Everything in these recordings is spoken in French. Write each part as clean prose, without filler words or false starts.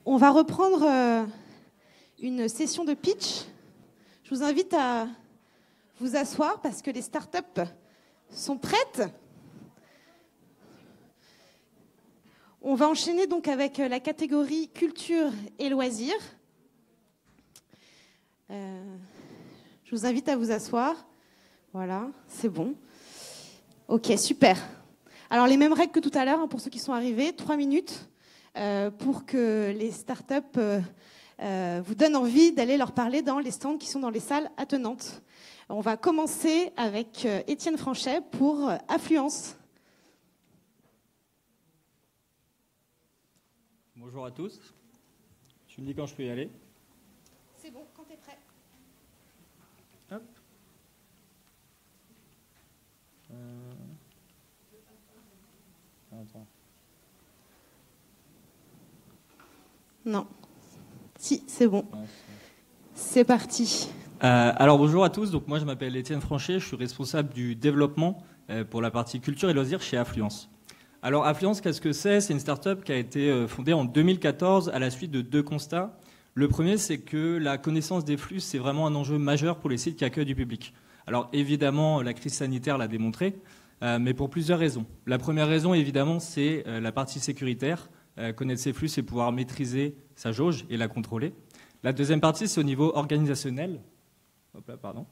On va reprendre une session de pitch. Je vous invite à vous asseoir parce que les startups sont prêtes. On va enchaîner donc avec la catégorie culture et loisirs. Je vous invite à vous asseoir. Voilà, c'est bon. Ok, super. Alors les mêmes règles que tout à l'heure, hein, pour ceux qui sont arrivés, 3 minutes pour que les startups vous donnent envie d'aller leur parler dans les stands qui sont dans les salles attenantes. On va commencer avec Étienne Franchet pour Affluence. Bonjour à tous. Tu me dis quand je peux y aller? C'est bon, quand tu es prêt. Hop. Attends. Non. Si, c'est bon. C'est parti. Alors bonjour à tous. Donc moi je m'appelle Étienne Franchet. Je suis responsable du développement pour la partie culture et loisirs chez Affluence. Alors Affluence, qu'est-ce que c'est? C'est une start-up qui a été fondée en 2014 à la suite de 2 constats. Le premier, c'est que la connaissance des flux, c'est vraiment un enjeu majeur pour les sites qui accueillent du public. Alors évidemment, la crise sanitaire l'a démontré, mais pour plusieurs raisons. La première raison, évidemment, c'est la partie sécuritaire. Connaître ses flux, c'est pouvoir maîtriser sa jauge et la contrôler. La deuxième partie, c'est au niveau organisationnel. Hop là, pardon.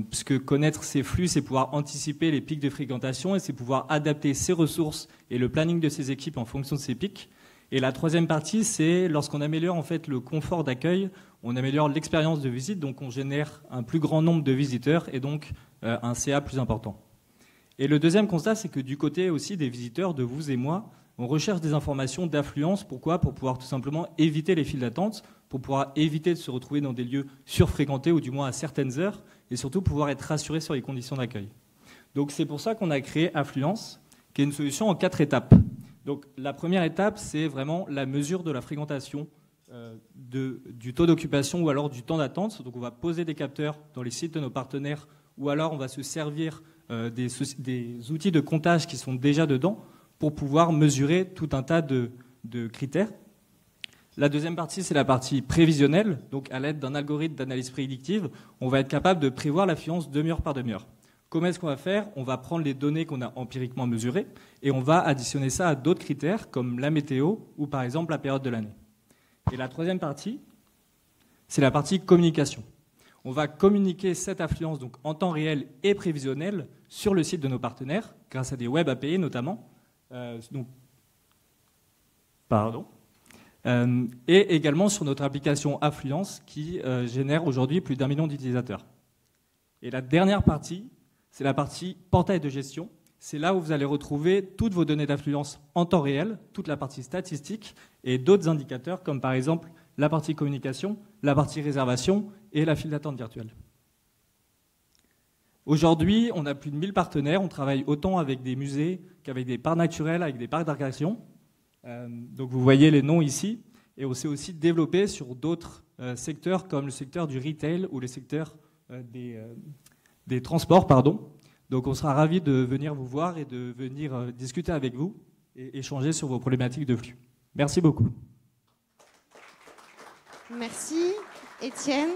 Puisque connaître ses flux, c'est pouvoir anticiper les pics de fréquentation et c'est pouvoir adapter ses ressources et le planning de ses équipes en fonction de ces pics. Et la troisième partie, c'est lorsqu'on améliore en fait le confort d'accueil, on améliore l'expérience de visite, donc on génère un plus grand nombre de visiteurs et donc un CA plus important. Et le deuxième constat, c'est que du côté aussi des visiteurs, de vous et moi, on recherche des informations d'affluence. Pourquoi? Pour pouvoir tout simplement éviter les files d'attente, pour pouvoir éviter de se retrouver dans des lieux surfréquentés ou du moins à certaines heures, et surtout pouvoir être rassuré sur les conditions d'accueil. Donc c'est pour ça qu'on a créé Affluence, qui est une solution en 4 étapes. Donc la première étape, c'est vraiment la mesure de la fréquentation du taux d'occupation ou alors du temps d'attente. Donc on va poser des capteurs dans les sites de nos partenaires ou alors on va se servir des outils de comptage qui sont déjà dedans pour pouvoir mesurer tout un tas de critères. La deuxième partie, c'est la partie prévisionnelle. Donc à l'aide d'un algorithme d'analyse prédictive, on va être capable de prévoir l'affluence demi-heure par demi-heure. Comment est-ce qu'on va faire? On va prendre les données qu'on a empiriquement mesurées et on va additionner ça à d'autres critères comme la météo ou par exemple la période de l'année. Et la troisième partie, c'est la partie communication. On va communiquer cette affluence donc, en temps réel et prévisionnel sur le site de nos partenaires grâce à des web API notamment. Et également sur notre application Affluence qui génère aujourd'hui plus d'1 million d'utilisateurs. Et la dernière partie, c'est la partie portail de gestion. C'est là où vous allez retrouver toutes vos données d'affluence en temps réel, toute la partie statistique et d'autres indicateurs comme par exemple la partie communication, la partie réservation et la file d'attente virtuelle. Aujourd'hui, on a plus de 1000 partenaires. On travaille autant avec des musées qu'avec des parcs naturels, avec des parcs d'attractions. Donc vous voyez les noms ici. Et on s'est aussi développé sur d'autres secteurs comme le secteur du retail ou le secteur des transports. Donc on sera ravis de venir vous voir et de venir discuter avec vous et échanger sur vos problématiques de flux. Merci beaucoup. Merci, Étienne.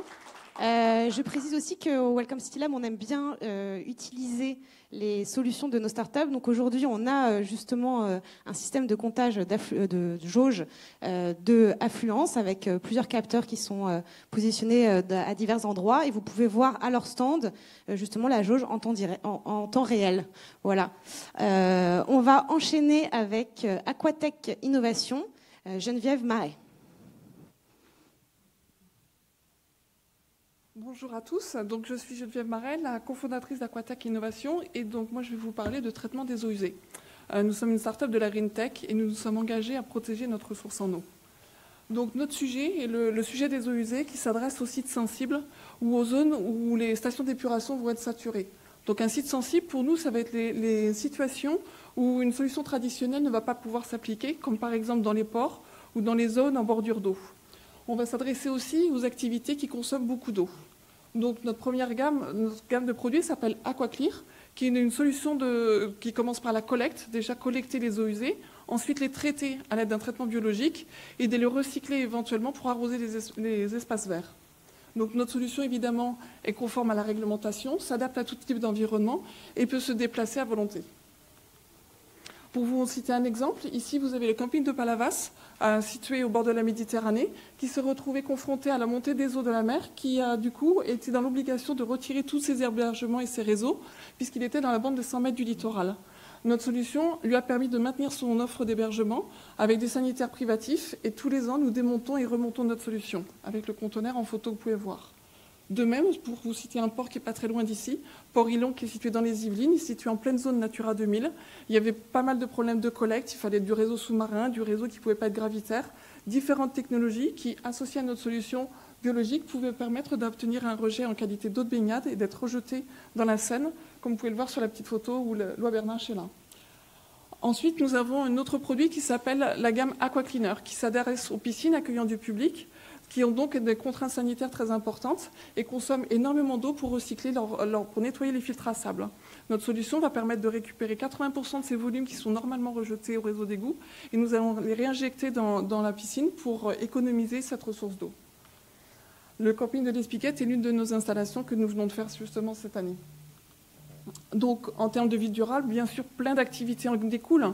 Je précise aussi qu'au Welcome City Lab, on aime bien utiliser les solutions de nos startups. Donc aujourd'hui, on a justement un système de comptage de jauge de affluence avec plusieurs capteurs qui sont positionnés à divers endroits. Et vous pouvez voir à leur stand justement la jauge en temps réel. Voilà. On va enchaîner avec Aquatech Innovation, Geneviève Marais. Bonjour à tous, donc je suis Geneviève Marais, la cofondatrice d'Aquatech Innovation et donc moi je vais vous parler de traitement des eaux usées. Nous sommes une start-up de la Green Tech et nous nous sommes engagés à protéger notre ressource en eau. Donc notre sujet est le sujet des eaux usées qui s'adresse aux sites sensibles ou aux zones où les stations d'épuration vont être saturées. Donc un site sensible pour nous ça va être les situations où une solution traditionnelle ne va pas pouvoir s'appliquer, comme par exemple dans les ports ou dans les zones en bordure d'eau. On va s'adresser aussi aux activités qui consomment beaucoup d'eau. Donc notre gamme de produits s'appelle AquaClear, qui est une solution qui commence par la collecte, déjà collecter les eaux usées. ensuite les traiter à l'aide d'un traitement biologique et de les recycler éventuellement pour arroser les espaces verts. Donc notre solution, évidemment, est conforme à la réglementation, s'adapte à tout type d'environnement et peut se déplacer à volonté. Pour vous citer un exemple, ici vous avez le camping de Palavas, situé au bord de la Méditerranée, qui se retrouvait confronté à la montée des eaux de la mer, qui a du coup été dans l'obligation de retirer tous ses hébergements et ses réseaux, puisqu'il était dans la bande de 100 mètres du littoral. Notre solution lui a permis de maintenir son offre d'hébergement avec des sanitaires privatifs, et tous les ans nous démontons et remontons notre solution, avec le conteneur en photo que vous pouvez voir. De même, pour vous citer un port qui n'est pas très loin d'ici, Port-Ilon qui est situé dans les Yvelines, il est situé en pleine zone Natura 2000. Il y avait pas mal de problèmes de collecte, il fallait du réseau sous-marin, du réseau qui ne pouvait pas être gravitaire, différentes technologies qui, associées à notre solution biologique, pouvaient permettre d'obtenir un rejet en qualité d'eau de baignade et d'être rejeté dans la Seine, comme vous pouvez le voir sur la petite photo ou le Loi Bernard-Chélin. Ensuite, nous avons un autre produit qui s'appelle la gamme Aqua Cleaner, qui s'adresse aux piscines accueillant du public, qui ont donc des contraintes sanitaires très importantes et consomment énormément d'eau pour recycler, pour nettoyer les filtres à sable. Notre solution va permettre de récupérer 80% de ces volumes qui sont normalement rejetés au réseau d'égout et nous allons les réinjecter dans la piscine pour économiser cette ressource d'eau. Le camping de l'Espiquette est l'une de nos installations que nous venons de faire justement cette année. Donc, en termes de vie durable, bien sûr, plein d'activités en découlent.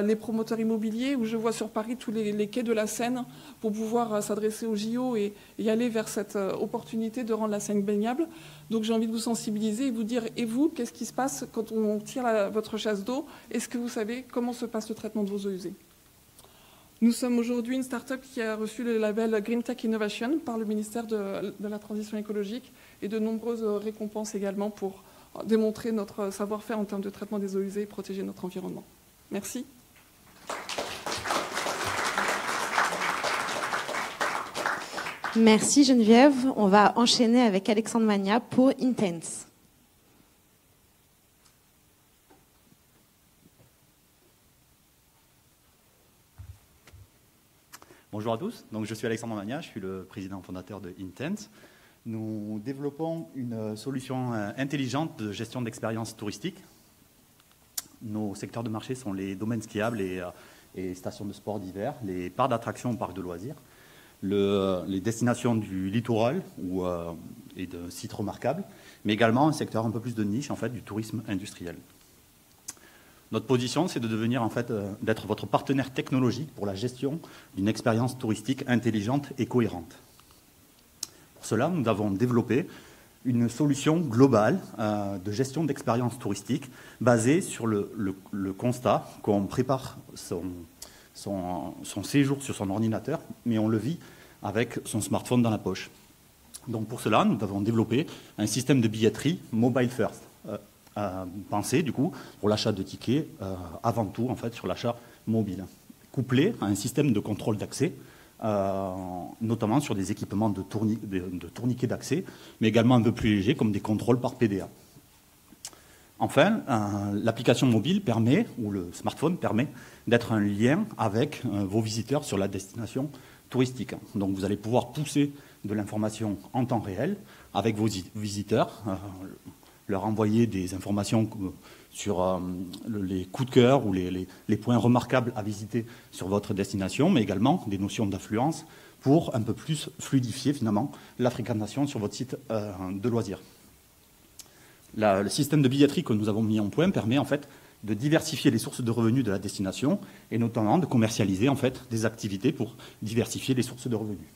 Les promoteurs immobiliers, où je vois sur Paris tous les quais de la Seine pour pouvoir s'adresser aux JO et aller vers cette opportunité de rendre la Seine baignable. Donc, j'ai envie de vous sensibiliser et vous dire, et vous, qu'est-ce qui se passe quand on tire votre chasse d'eau? Est-ce que vous savez comment se passe le traitement de vos eaux usées? Nous sommes aujourd'hui une start-up qui a reçu le label Green Tech Innovation par le ministère de la Transition écologique et de nombreuses récompenses également pour démontrer notre savoir-faire en termes de traitement des eaux usées et protéger notre environnement. Merci. Merci Geneviève. On va enchaîner avec Alexandre Magna pour Intense. Bonjour à tous, donc, je suis Alexandre Magna, je suis le président fondateur de Intense. Nous développons une solution intelligente de gestion d'expériences touristiques. Nos secteurs de marché sont les domaines skiables et stations de sport d'hiver, les parcs d'attractions ou parcs de loisirs, les destinations du littoral et de sites remarquables, mais également un secteur un peu plus de niche, en fait, du tourisme industriel. Notre position, c'est de devenir, en fait, d'être votre partenaire technologique pour la gestion d'une expérience touristique intelligente et cohérente. Pour cela, nous avons développé une solution globale de gestion d'expérience touristique basée sur le constat qu'on prépare son séjour sur son ordinateur, mais on le vit avec son smartphone dans la poche. Donc pour cela, nous avons développé un système de billetterie mobile first, pensé du coup pour l'achat de tickets avant tout en fait sur l'achat mobile, couplé à un système de contrôle d'accès. Notamment sur des équipements de tourniquets d'accès, mais également un peu plus légers, comme des contrôles par PDA. Enfin, l'application mobile permet, ou le smartphone permet, d'être un lien avec vos visiteurs sur la destination touristique. Donc vous allez pouvoir pousser de l'information en temps réel avec vos visiteurs, leur envoyer des informations sur les coups de cœur ou les points remarquables à visiter sur votre destination, mais également des notions d'affluence pour un peu plus fluidifier finalement la fréquentation sur votre site de loisirs. Le système de billetterie que nous avons mis en point permet en fait de diversifier les sources de revenus de la destination et notamment de commercialiser en fait des activités pour diversifier les sources de revenus.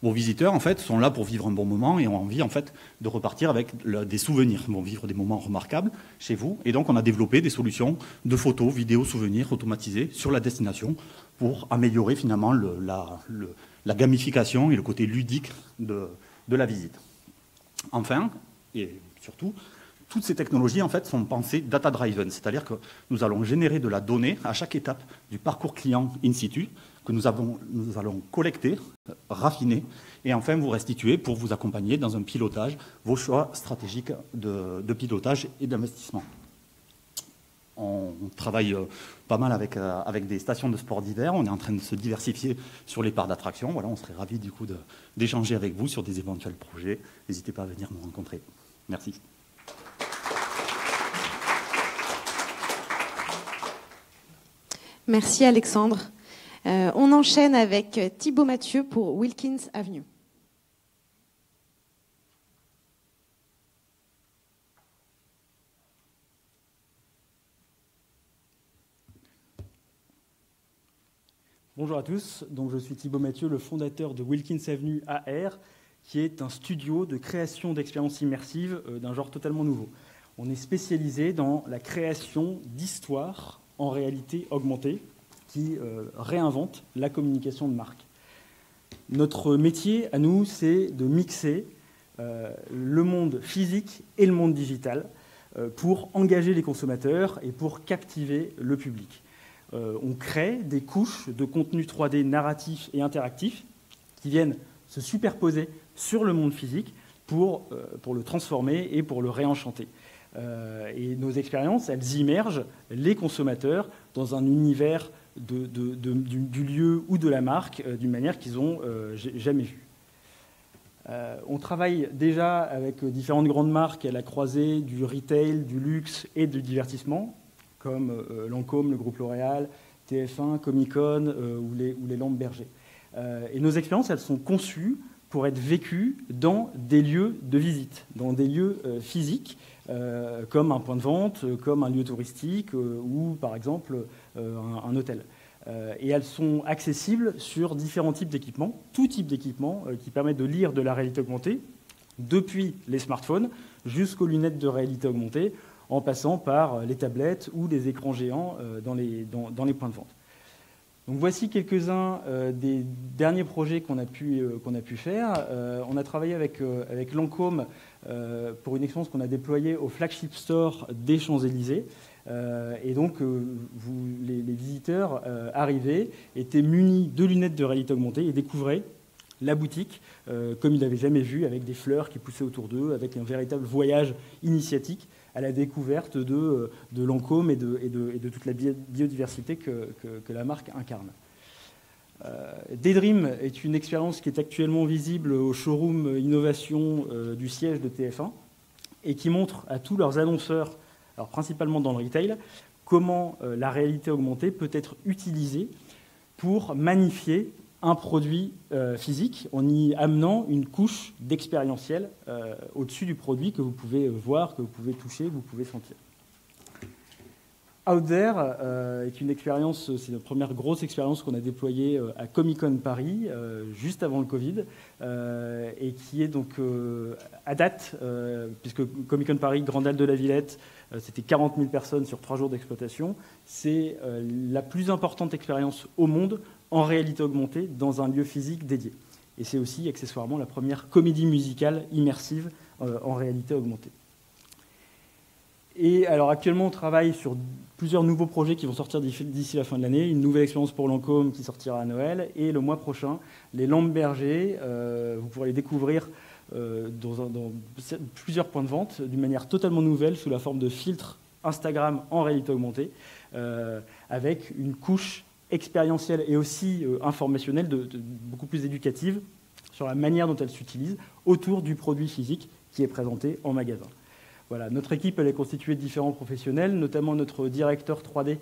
Vos visiteurs, en fait, sont là pour vivre un bon moment et ont envie, en fait, de repartir avec des souvenirs. Ils vont vivre des moments remarquables chez vous. Et donc, on a développé des solutions de photos, vidéos, souvenirs automatisés sur la destination pour améliorer, finalement, la gamification et le côté ludique de la visite. Enfin, et surtout, toutes ces technologies, en fait, sont pensées data-driven. C'est-à-dire que nous allons générer de la donnée à chaque étape du parcours client in situ, que nous allons collecter, raffiner et enfin vous restituer pour vous accompagner dans un pilotage, vos choix stratégiques de pilotage et d'investissement. On travaille pas mal avec des stations de sport d'hiver, on est en train de se diversifier sur les parcs d'attractions. Voilà, on serait ravis du coup d'échanger avec vous sur des éventuels projets. N'hésitez pas à venir nous rencontrer. Merci. Merci Alexandre. On enchaîne avec Thibaut Mathieu pour Wilkins Avenue. Bonjour à tous, donc je suis Thibaut Mathieu, le fondateur de Wilkins Avenue AR, qui est un studio de création d'expériences immersives d'un genre totalement nouveau. On est spécialisé dans la création d'histoires en réalité augmentée qui réinventent la communication de marque. Notre métier à nous, c'est de mixer le monde physique et le monde digital pour engager les consommateurs et pour captiver le public. On crée des couches de contenu 3D narratif et interactif qui viennent se superposer sur le monde physique pour le transformer et pour le réenchanter. Et nos expériences, elles immergent les consommateurs dans un univers du lieu ou de la marque d'une manière qu'ils n'ont jamais vue. On travaille déjà avec différentes grandes marques à la croisée du retail, du luxe et du divertissement, comme Lancôme, le groupe L'Oréal, TF1, Comic-Con ou les Lampes Berger. Et nos expériences, elles sont conçues pour être vécues dans des lieux de visite, dans des lieux physiques, comme un point de vente, comme un lieu touristique ou, par exemple, un hôtel. Et elles sont accessibles sur différents types d'équipements, tout type d'équipements qui permettent de lire de la réalité augmentée, depuis les smartphones jusqu'aux lunettes de réalité augmentée, en passant par les tablettes ou les écrans géants dans les points de vente. Donc voici quelques-uns des derniers projets qu'on a pu faire. On a travaillé avec Lancôme pour une expérience qu'on a déployée au flagship store des Champs-Élysées. Et donc les visiteurs arrivaient, étaient munis de lunettes de réalité augmentée et découvraient la boutique comme ils n'avaient jamais vu, avec des fleurs qui poussaient autour d'eux, avec un véritable voyage initiatique à la découverte de Lancôme et de toute la biodiversité que la marque incarne. Daydream est une expérience qui est actuellement visible au showroom innovation du siège de TF1 et qui montre à tous leurs annonceurs, alors principalement dans le retail, comment la réalité augmentée peut être utilisée pour magnifier un produit physique en y amenant une couche d'expérientiel au-dessus du produit que vous pouvez voir, que vous pouvez toucher, que vous pouvez sentir. Out There est une expérience, c'est notre première grosse expérience qu'on a déployée à Comic-Con Paris, juste avant le Covid, et qui est donc à date, puisque Comic-Con Paris, Grande Halle de la Villette, c'était 40 000 personnes sur 3 jours d'exploitation, c'est la plus importante expérience au monde en réalité augmentée dans un lieu physique dédié. Et c'est aussi accessoirement la première comédie musicale immersive en réalité augmentée. Et alors actuellement, on travaille sur plusieurs nouveaux projets qui vont sortir d'ici la fin de l'année. Une nouvelle expérience pour Lancôme qui sortira à Noël. Et le mois prochain, les Lampes Berger, vous pourrez les découvrir dans plusieurs points de vente d'une manière totalement nouvelle, sous la forme de filtres Instagram en réalité augmentée, avec une couche expérientielle et aussi informationnelle, beaucoup plus éducative sur la manière dont elle s'utilise autour du produit physique qui est présenté en magasin. Voilà, notre équipe elle est constituée de différents professionnels, notamment notre directeur 3D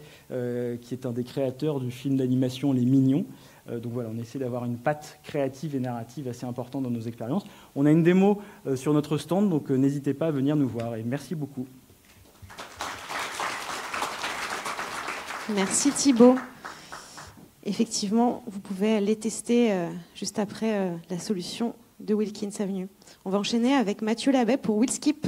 qui est un des créateurs du film d'animation Les Mignons. Donc voilà, on essaie d'avoir une patte créative et narrative assez importante dans nos expériences. On a une démo sur notre stand, donc n'hésitez pas à venir nous voir. Et merci beaucoup. Merci Thibaut. Effectivement, vous pouvez les tester juste après la solution de Wilkins Avenue. On va enchaîner avec Mathieu Labbé pour Willskip.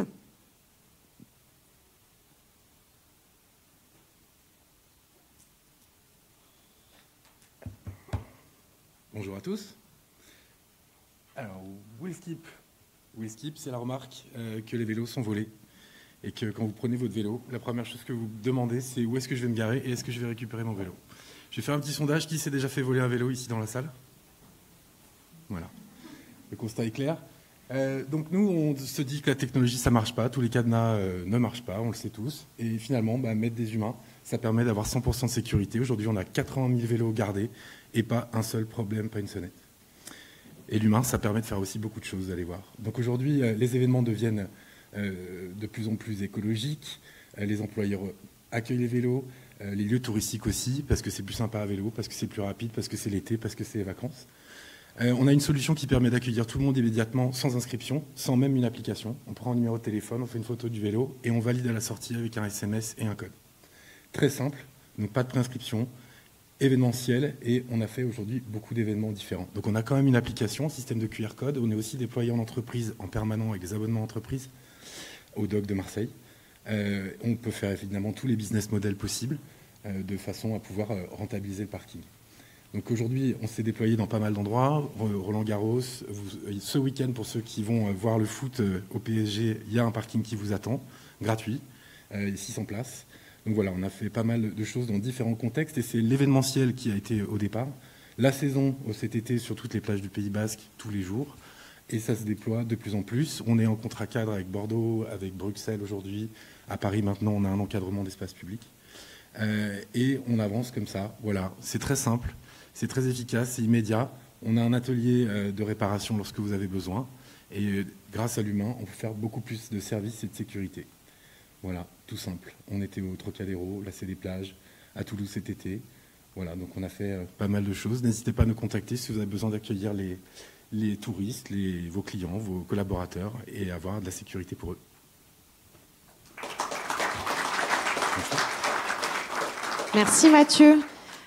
Bonjour à tous. Alors, Willskip, c'est la remarque que les vélos sont volés et que quand vous prenez votre vélo, la première chose que vous demandez, c'est où est-ce que je vais me garer et est-ce que je vais récupérer mon vélo. Je vais faire un petit sondage. Qui s'est déjà fait voler un vélo ici dans la salle? Voilà. Le constat est clair. Donc nous, on se dit que la technologie, ça ne marche pas. Tous les cadenas ne marchent pas, on le sait tous. Et finalement, mettre des humains, ça permet d'avoir 100% de sécurité. Aujourd'hui, on a 80 000 vélos gardés et pas un seul problème, pas une sonnette. Et l'humain, ça permet de faire aussi beaucoup de choses, vous allez voir. Donc aujourd'hui, les événements deviennent de plus en plus écologiques. Les employeurs accueillent les vélos. Les lieux touristiques aussi, parce que c'est plus sympa à vélo, parce que c'est plus rapide, parce que c'est l'été, parce que c'est les vacances. On a une solution qui permet d'accueillir tout le monde immédiatement, sans inscription, sans même une application. On prend un numéro de téléphone, on fait une photo du vélo et on valide à la sortie avec un SMS et un code. Très simple, donc pas de préinscription, événementiel, et on a fait aujourd'hui beaucoup d'événements différents. Donc on a quand même une application, système de QR code. On est aussi déployé en entreprise, en permanent, avec des abonnements entreprises, au Dock de Marseille. On peut faire évidemment tous les business models possibles, de façon à pouvoir rentabiliser le parking. Donc aujourd'hui, on s'est déployé dans pas mal d'endroits. Roland-Garros, ce week-end, pour ceux qui vont voir le foot au PSG, il y a un parking qui vous attend, gratuit, 600 places. Donc voilà, on a fait pas mal de choses dans différents contextes et c'est l'événementiel qui a été au départ. La saison cet été sur toutes les plages du Pays Basque, tous les jours. Et ça se déploie de plus en plus. On est en contrat cadre avec Bordeaux, avec Bruxelles aujourd'hui. À Paris, maintenant, on a un encadrement d'espace public. Et on avance comme ça. Voilà, c'est très simple. C'est très efficace, c'est immédiat. On a un atelier de réparation lorsque vous avez besoin. Et grâce à l'humain, on peut faire beaucoup plus de services et de sécurité. Voilà, tout simple. On était au Trocadéro, là c'est des plages, à Toulouse cet été. Voilà, donc on a fait pas mal de choses. N'hésitez pas à nous contacter si vous avez besoin d'accueillir les touristes, vos clients, vos collaborateurs et avoir de la sécurité pour eux. Merci Mathieu.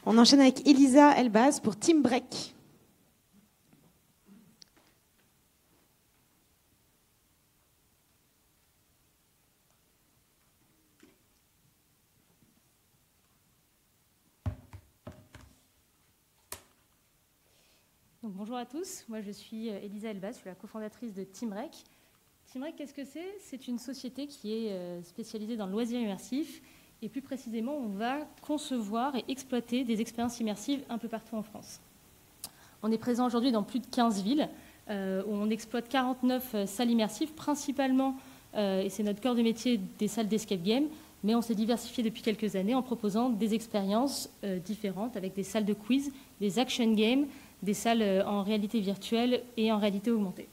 On enchaîne avec Elisa Elbaz pour Team Break. Donc, bonjour à tous, moi je suis Elisa Elbaz, je suis la cofondatrice de Team Break. Team Break, qu'est-ce que c'est ? C'est une société qui est spécialisée dans le loisir immersif. Et plus précisément, on va concevoir et exploiter des expériences immersives un peu partout en France. On est présent aujourd'hui dans plus de 15 villes, où on exploite 49 salles immersives, principalement, et c'est notre cœur de métier, des salles d'escape game, mais on s'est diversifié depuis quelques années en proposant des expériences différentes, avec des salles de quiz, des action games, des salles en réalité virtuelle et en réalité augmentée.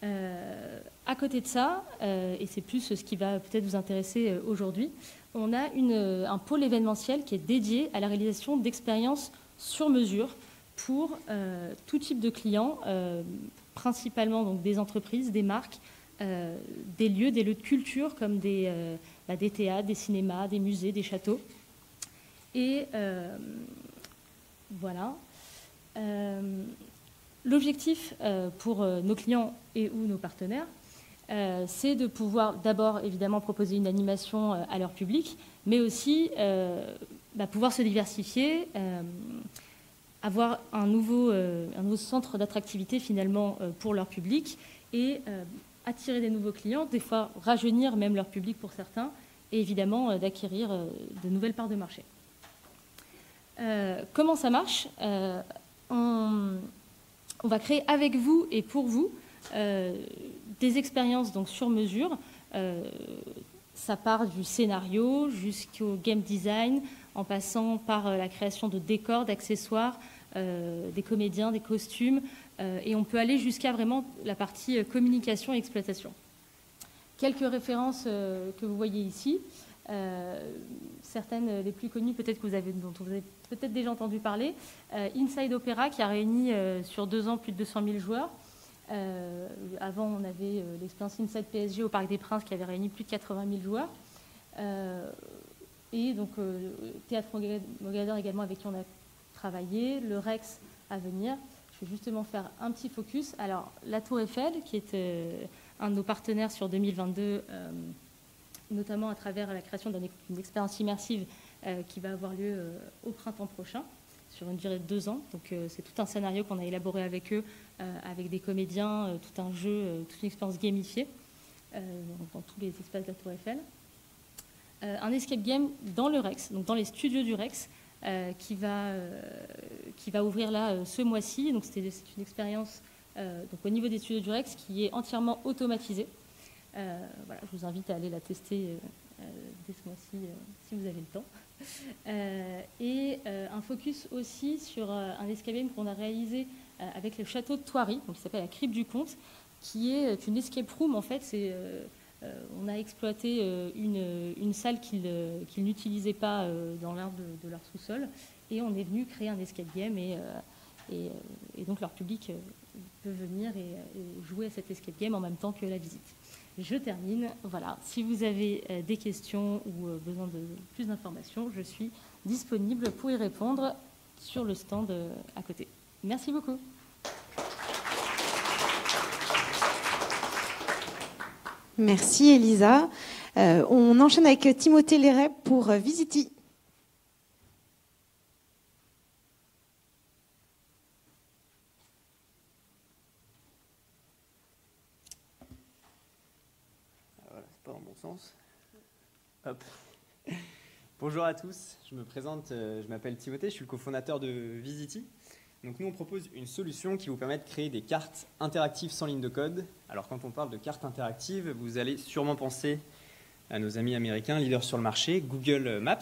À côté de ça, et c'est plus ce qui va peut-être vous intéresser aujourd'hui, on a un pôle événementiel qui est dédié à la réalisation d'expériences sur mesure pour tout type de clients, principalement donc des entreprises, des marques, des lieux de culture comme des théâtres, des cinémas, des musées, des châteaux. Et voilà. L'objectif pour nos clients et ou nos partenaires, c'est de pouvoir d'abord évidemment proposer une animation à leur public, mais aussi pouvoir se diversifier, avoir un nouveau centre d'attractivité finalement pour leur public et attirer des nouveaux clients, des fois rajeunir même leur public pour certains, et évidemment d'acquérir de nouvelles parts de marché. Comment ça marche ? On va créer avec vous et pour vous des expériences donc sur mesure. Ça part du scénario jusqu'au game design, en passant par la création de décors, d'accessoires, des comédiens, des costumes, et on peut aller jusqu'à vraiment la partie communication et exploitation. Quelques références que vous voyez ici. Certaines les plus connues, peut-être dont vous avez peut-être déjà entendu parler. Inside Opera, qui a réuni sur 2 ans plus de 200 000 joueurs. Avant, on avait l'expérience Inside PSG au Parc des Princes, qui avait réuni plus de 80 000 joueurs. Et donc, Théâtre Mogador également, avec qui on a travaillé. Le Rex à venir. Je vais justement faire un petit focus. Alors, la Tour Eiffel, qui est un de nos partenaires sur 2022, notamment à travers la création d'une expérience immersive qui va avoir lieu au printemps prochain, sur une durée de 2 ans. Donc c'est tout un scénario qu'on a élaboré avec eux, avec des comédiens, tout un jeu, toute une expérience gamifiée dans tous les espaces de la Tour Eiffel. Un escape game dans le Rex, donc dans les studios du Rex, qui va ouvrir là ce mois-ci. Donc c'est une expérience donc au niveau des studios du Rex qui est entièrement automatisée. Voilà, je vous invite à aller la tester dès ce mois-ci si vous avez le temps. Et un focus aussi sur un escape game qu'on a réalisé avec le château de Thoiry, donc qui s'appelle la Crypte du Comte, qui est une escape room. En fait, c'est On a exploité une salle qu'ils n'utilisaient pas dans l'un de leur sous-sol, et on est venu créer un escape game, et donc leur public peut venir et jouer à cet escape game en même temps que la visite. Je termine. Voilà. Si vous avez des questions ou besoin de plus d'informations, je suis disponible pour y répondre sur le stand à côté. Merci beaucoup. Merci Elisa. On enchaîne avec Timothée Léret pour Visiti. Voilà, c'est pas dans le bon sens. Hop. Bonjour à tous, je me présente, je m'appelle Timothée, je suis le cofondateur de Visiti. Donc nous, on propose une solution qui vous permet de créer des cartes interactives sans ligne de code. Alors quand on parle de cartes interactives, vous allez sûrement penser à nos amis américains, leaders sur le marché, Google Maps.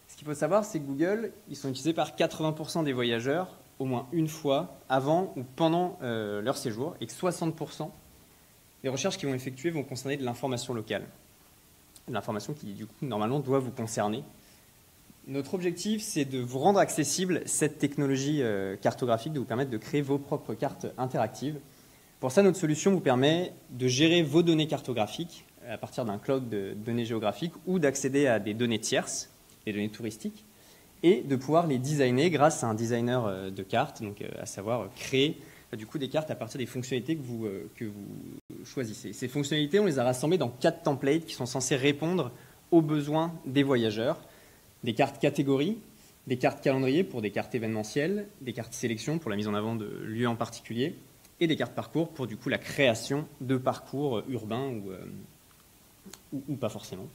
Ce qu'il faut savoir, c'est que Google, ils sont utilisés par 80% des voyageurs au moins une fois avant ou pendant leur séjour, et que 60% des recherches qu'ils vont effectuer vont concerner de l'information locale. De l'information qui, du coup, normalement, doit vous concerner. Notre objectif, c'est de vous rendre accessible cette technologie cartographique, de vous permettre de créer vos propres cartes interactives. Pour ça, notre solution vous permet de gérer vos données cartographiques à partir d'un cloud de données géographiques ou d'accéder à des données tierces, des données touristiques, et de pouvoir les designer grâce à un designer de cartes, donc à savoir créer du coup des cartes à partir des fonctionnalités que vous choisissez. Ces fonctionnalités, on les a rassemblées dans 4 templates qui sont censés répondre aux besoins des voyageurs. Des cartes catégories, des cartes calendrier pour des cartes événementielles, des cartes sélection pour la mise en avant de lieux en particulier, et des cartes parcours pour du coup la création de parcours urbains ou pas forcément.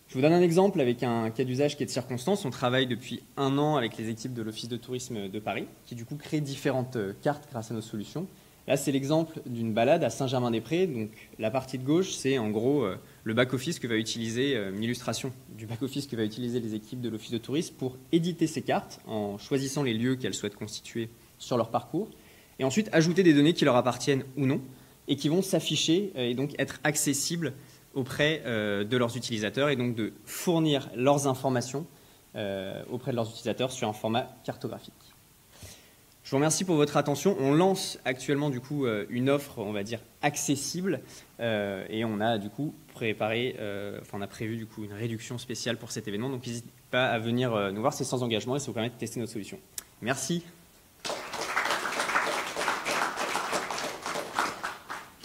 Je vous donne un exemple avec un cas d'usage qui est de circonstance. On travaille depuis 1 an avec les équipes de l'Office de tourisme de Paris, qui du coup créent différentes cartes grâce à nos solutions. Là, c'est l'exemple d'une balade à Saint-Germain-des-Prés. Donc, la partie de gauche, c'est en gros le back-office que va utiliser, une illustration du back-office que va utiliser les équipes de l'Office de tourisme pour éditer ces cartes en choisissant les lieux qu'elles souhaitent constituer sur leur parcours. Et ensuite, ajouter des données qui leur appartiennent ou non et qui vont s'afficher et donc être accessibles auprès de leurs utilisateurs et donc de fournir leurs informations auprès de leurs utilisateurs sur un format cartographique. Je vous remercie pour votre attention. On lance actuellement du coup une offre, on va dire, accessible et on a du coup on a prévu du coup une réduction spéciale pour cet événement. Donc n'hésitez pas à venir nous voir, c'est sans engagement et ça vous permet de tester notre solution. Merci.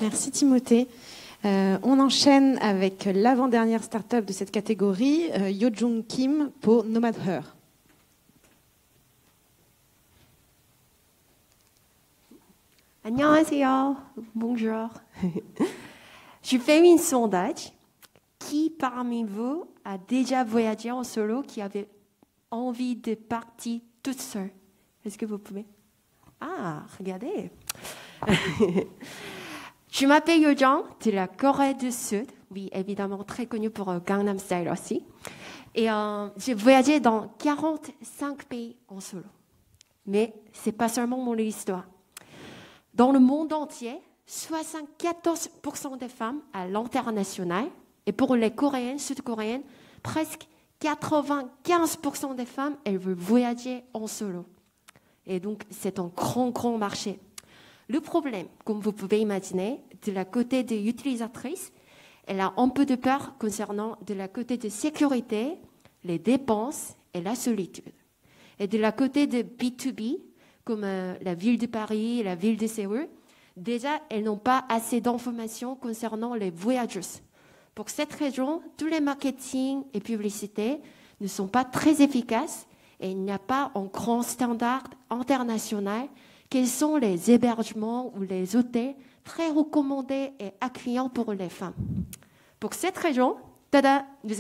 Merci Timothée. On enchaîne avec l'avant-dernière start-up de cette catégorie, Yojung Kim pour Nomad Her. 안녕하세요. Bonjour. Je fais un sondage. Qui parmi vous a déjà voyagé en solo, qui avait envie de partir toute seule? Est-ce que vous pouvez? Ah, regardez. Je m'appelle Yojung de la Corée du Sud. Oui, évidemment, très connue pour Gangnam Style aussi. Et j'ai voyagé dans 45 pays en solo. Mais ce n'est pas seulement mon histoire. Dans le monde entier, 74% des femmes à l'international, et pour les Coréennes, Sud-Coréennes, presque 95% des femmes, elles veulent voyager en solo. Et donc, c'est un grand marché. Le problème, comme vous pouvez imaginer, de la côté des utilisatrices, elle a un peu de peur concernant de la côté de sécurité, les dépenses et la solitude. Et de la côté de B2B, comme la ville de Paris et la ville de Séoul, déjà, elles n'ont pas assez d'informations concernant les voyageuses. Pour cette raison, tous les marketing et publicités ne sont pas très efficaces et il n'y a pas un grand standard international. Quels sont les hébergements ou les hôtels très recommandés et accueillants pour les femmes? Pour cette raison, tada, nous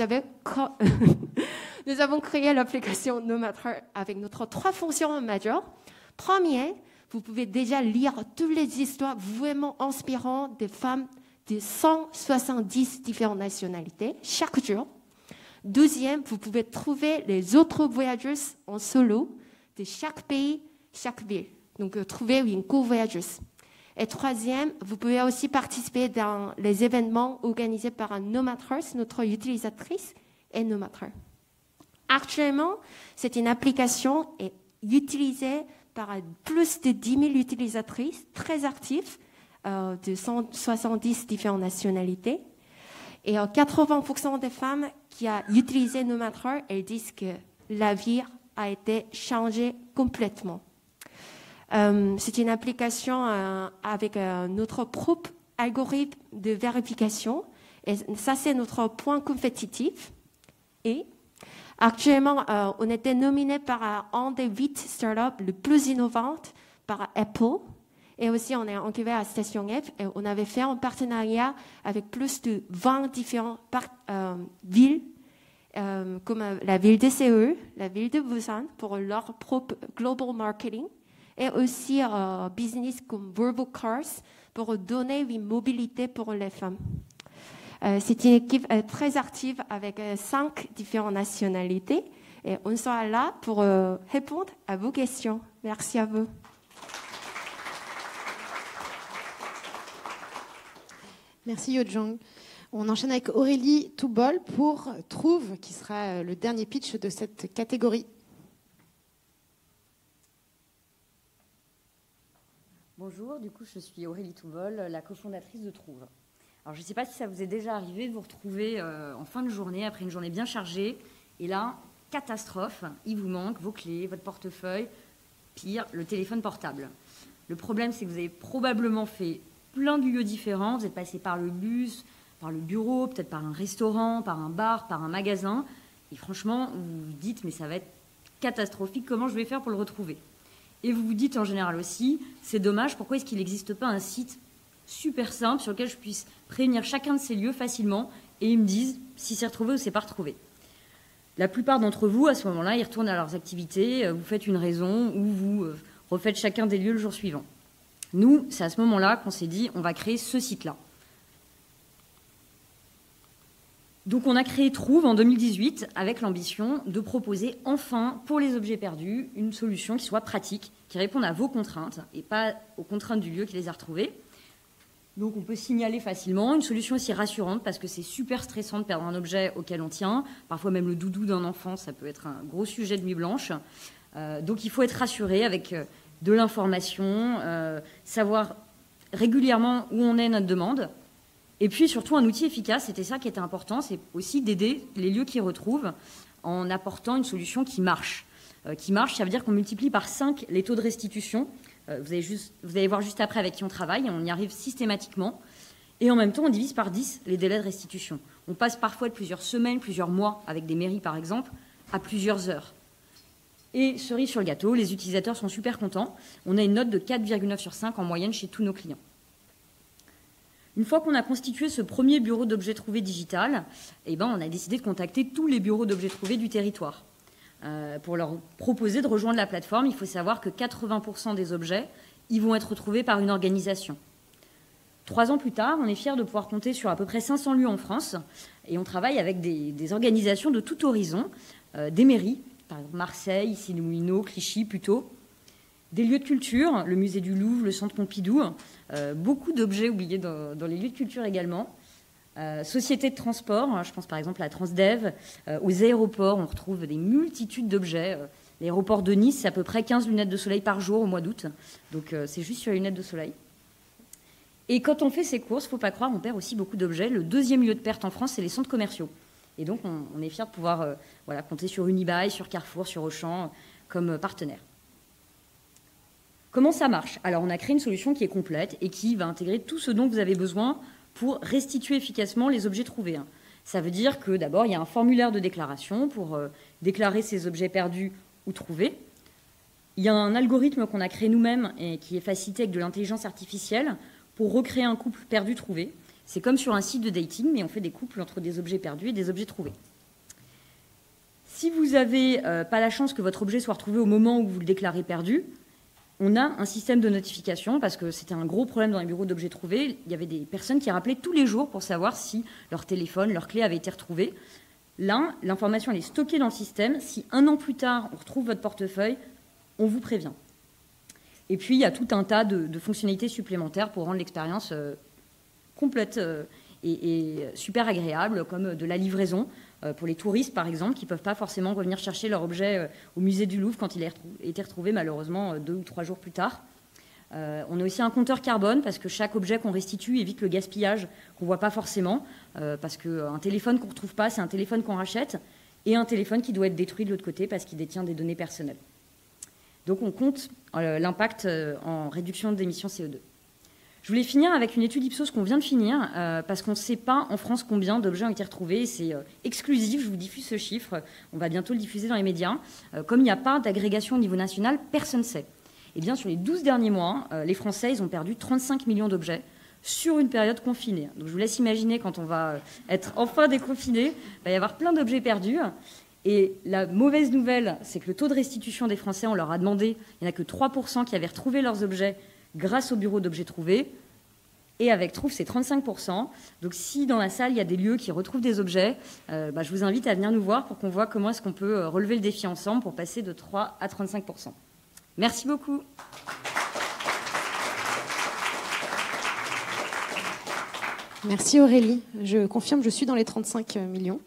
avons créé l'application Nomad Her avec notre 3 fonctions majeures. Premier, vous pouvez déjà lire toutes les histoires vraiment inspirantes des femmes de 170 différentes nationalités chaque jour. Deuxième, vous pouvez trouver les autres voyageuses en solo de chaque pays, chaque ville. Donc, trouver une co-voyageuse. Et troisième, vous pouvez aussi participer dans les événements organisés par Nomatrers, notre utilisatrice, et Nomatreur. Actuellement, c'est une application utilisée par plus de 10 000 utilisatrices très actives de 170 différentes nationalités. Et 80% des femmes qui ont utilisé Nomatreur, elles disent que la vie a été changée complètement. C'est une application avec notre propre algorithme de vérification. Et ça, c'est notre point compétitif. Et actuellement, on était nominé par un des 8 startups les plus innovantes par Apple. Et aussi, on est incubé à Station F. Et on avait fait un partenariat avec plus de 20 différentes villes, comme la ville de Séoul, la ville de Busan, pour leur propre global marketing. Et aussi business comme Verbal Cars pour donner une mobilité pour les femmes. C'est une équipe très active avec 5 différentes nationalités et on sera là pour répondre à vos questions. Merci à vous. Merci Yojong. On enchaîne avec Aurélie Toubol pour Trouve, qui sera le dernier pitch de cette catégorie. Bonjour, du coup je suis Aurélie Toubol, la cofondatrice de Trouve. Alors je ne sais pas si ça vous est déjà arrivé de vous retrouver en fin de journée, après une journée bien chargée, et là, catastrophe, il vous manque vos clés, votre portefeuille, pire, le téléphone portable. Le problème, c'est que vous avez probablement fait plein de lieux différents, vous êtes passé par le bus, par le bureau, peut-être par un restaurant, par un bar, par un magasin, et franchement, vous vous dites, mais ça va être catastrophique, comment je vais faire pour le retrouver ? Et vous vous dites en général aussi, c'est dommage, pourquoi est-ce qu'il n'existe pas un site super simple sur lequel je puisse prévenir chacun de ces lieux facilement et ils me disent si c'est retrouvé ou c'est pas retrouvé. La plupart d'entre vous, à ce moment-là, ils retournent à leurs activités, vous faites une raison ou vous refaites chacun des lieux le jour suivant. Nous, c'est à ce moment-là qu'on s'est dit on va créer ce site-là. Donc on a créé Trouve en 2018 avec l'ambition de proposer enfin pour les objets perdus une solution qui soit pratique, qui réponde à vos contraintes et pas aux contraintes du lieu qui les a retrouvés. Donc on peut signaler facilement, une solution aussi rassurante parce que c'est super stressant de perdre un objet auquel on tient, parfois même le doudou d'un enfant, ça peut être un gros sujet de nuit blanche. Donc il faut être rassuré avec de l'information, savoir régulièrement où on est notre demande. Et puis surtout un outil efficace, c'était ça qui était important, c'est aussi d'aider les lieux qui retrouvent en apportant une solution qui marche. Qui marche, ça veut dire qu'on multiplie par 5 les taux de restitution. Vous allez voir juste après avec qui on travaille, on y arrive systématiquement. Et en même temps, on divise par 10 les délais de restitution. On passe parfois de plusieurs semaines, plusieurs mois, avec des mairies par exemple, à plusieurs heures. Et cerise sur le gâteau, les utilisateurs sont super contents. On a une note de 4,9 sur 5 en moyenne chez tous nos clients. Une fois qu'on a constitué ce premier bureau d'objets trouvés digital, on a décidé de contacter tous les bureaux d'objets trouvés du territoire. Pour leur proposer de rejoindre la plateforme, il faut savoir que 80% des objets ils vont être retrouvés par une organisation. 3 ans plus tard, on est fiers de pouvoir compter sur à peu près 500 lieux en France et on travaille avec des organisations de tout horizon, des mairies, par exemple Marseille, Issy-les-Moulineaux, Clichy, Puteaux, des lieux de culture, le musée du Louvre, le centre Pompidou, beaucoup d'objets oubliés dans les lieux de culture également. Sociétés de transport, je pense par exemple à Transdev, aux aéroports, on retrouve des multitudes d'objets. L'aéroport de Nice, c'est à peu près 15 lunettes de soleil par jour au mois d'août, donc c'est juste sur les lunettes de soleil. Et quand on fait ces courses, il ne faut pas croire, on perd aussi beaucoup d'objets. Le deuxième lieu de perte en France, c'est les centres commerciaux. Et donc on est fiers de pouvoir compter sur Unibail, sur Carrefour, sur Auchan comme partenaires. Comment ça marche? Alors on a créé une solution qui est complète et qui va intégrer tout ce dont vous avez besoin pour restituer efficacement les objets trouvés. Ça veut dire que d'abord, il y a un formulaire de déclaration pour déclarer ces objets perdus ou trouvés. Il y a un algorithme qu'on a créé nous-mêmes et qui est facilité avec de l'intelligence artificielle pour recréer un couple perdu-trouvé. C'est comme sur un site de dating, mais on fait des couples entre des objets perdus et des objets trouvés. Si vous n'avez pas la chance que votre objet soit retrouvé au moment où vous le déclarez perdu, on a un système de notification parce que c'était un gros problème dans les bureaux d'objets trouvés. Il y avait des personnes qui rappelaient tous les jours pour savoir si leur téléphone, leur clé avaient été retrouvées. Là, l'information elle est stockée dans le système. Si 1 an plus tard, on retrouve votre portefeuille, on vous prévient. Et puis, il y a tout un tas de fonctionnalités supplémentaires pour rendre l'expérience complète et super agréable, comme de la livraison pour les touristes, par exemple, qui ne peuvent pas forcément revenir chercher leur objet au musée du Louvre quand il a été retrouvé, malheureusement, 2 ou 3 jours plus tard. On a aussi un compteur carbone, parce que chaque objet qu'on restitue évite le gaspillage qu'on ne voit pas forcément, parce qu'un téléphone qu'on ne retrouve pas, c'est un téléphone qu'on rachète, et un téléphone qui doit être détruit de l'autre côté parce qu'il détient des données personnelles. Donc on compte l'impact en réduction d'émissions CO2. Je voulais finir avec une étude Ipsos qu'on vient de finir, parce qu'on ne sait pas en France combien d'objets ont été retrouvés. C'est exclusif, je vous diffuse ce chiffre. On va bientôt le diffuser dans les médias. Comme il n'y a pas d'agrégation au niveau national, personne ne sait. Eh bien, sur les 12 derniers mois, les Français, ils ont perdu 35 millions d'objets sur une période confinée. Donc je vous laisse imaginer, quand on va être enfin déconfiné, il va y avoir plein d'objets perdus. Et la mauvaise nouvelle, c'est que le taux de restitution des Français, on leur a demandé, il n'y en a que 3% qui avaient retrouvé leurs objets grâce au bureau d'objets trouvés. Et avec Trouve, c'est 35%. Donc si dans la salle, il y a des lieux qui retrouvent des objets, je vous invite à venir nous voir pour qu'on voit comment est-ce qu'on peut relever le défi ensemble pour passer de 3 à 35%. Merci beaucoup. Merci Aurélie. Je confirme, je suis dans les 35 millions.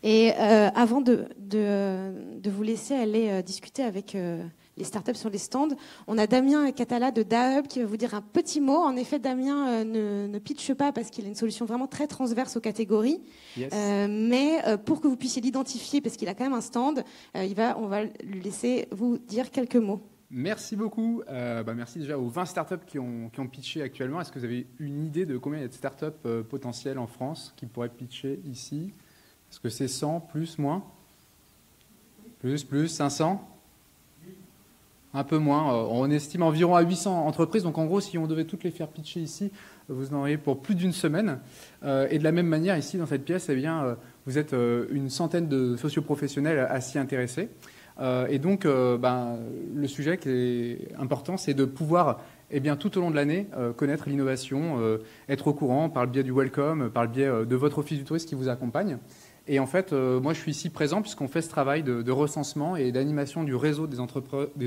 Et avant de vous laisser aller discuter avec les startups sur les stands, on a Damien Catala de DAHUB qui va vous dire un petit mot. En effet, Damien ne pitche pas parce qu'il a une solution vraiment très transverse aux catégories. Yes. Mais pour que vous puissiez l'identifier, parce qu'il a quand même un stand, on va lui laisser vous dire quelques mots. Merci beaucoup. Merci déjà aux 20 startups qui ont pitché actuellement. Est-ce que vous avez une idée de combien il y a de startups potentielles en France qui pourraient pitcher ici? Est-ce que c'est 100, plus, moins? Plus, 500? Un peu moins. On estime environ à 800 entreprises. Donc en gros, si on devait toutes les faire pitcher ici, vous en auriez pour plus d'une semaine. Et de la même manière, ici, dans cette pièce, vous êtes une centaine de socioprofessionnels à s'y intéresser. Et donc, le sujet qui est important, c'est de pouvoir, tout au long de l'année, connaître l'innovation, être au courant par le biais du Welcome, par le biais de votre office du tourisme qui vous accompagne. Et en fait, moi, je suis ici présent puisqu'on fait ce travail de recensement et d'animation du réseau des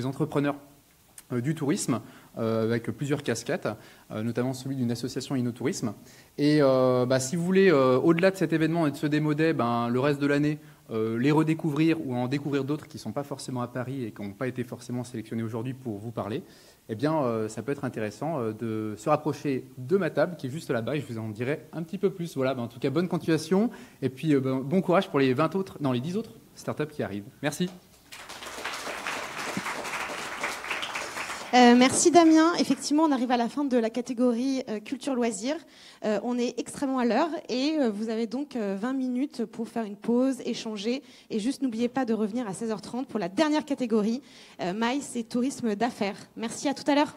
entrepreneurs du tourisme, avec plusieurs casquettes, notamment celui d'une association Innotourisme. Et si vous voulez, au-delà de cet événement et de ce démo day, le reste de l'année, les redécouvrir ou en découvrir d'autres qui ne sont pas forcément à Paris et qui n'ont pas été forcément sélectionnés aujourd'hui pour vous parler, ça peut être intéressant de se rapprocher de ma table qui est juste là-bas et je vous en dirai un petit peu plus. Voilà, en tout cas, bonne continuation et puis bon courage pour les 10 autres startups qui arrivent. Merci. Merci Damien. Effectivement, on arrive à la fin de la catégorie culture-loisirs. On est extrêmement à l'heure et vous avez donc 20 minutes pour faire une pause, échanger. Et juste n'oubliez pas de revenir à 16h30 pour la dernière catégorie, MICE et tourisme d'affaires. Merci, à tout à l'heure.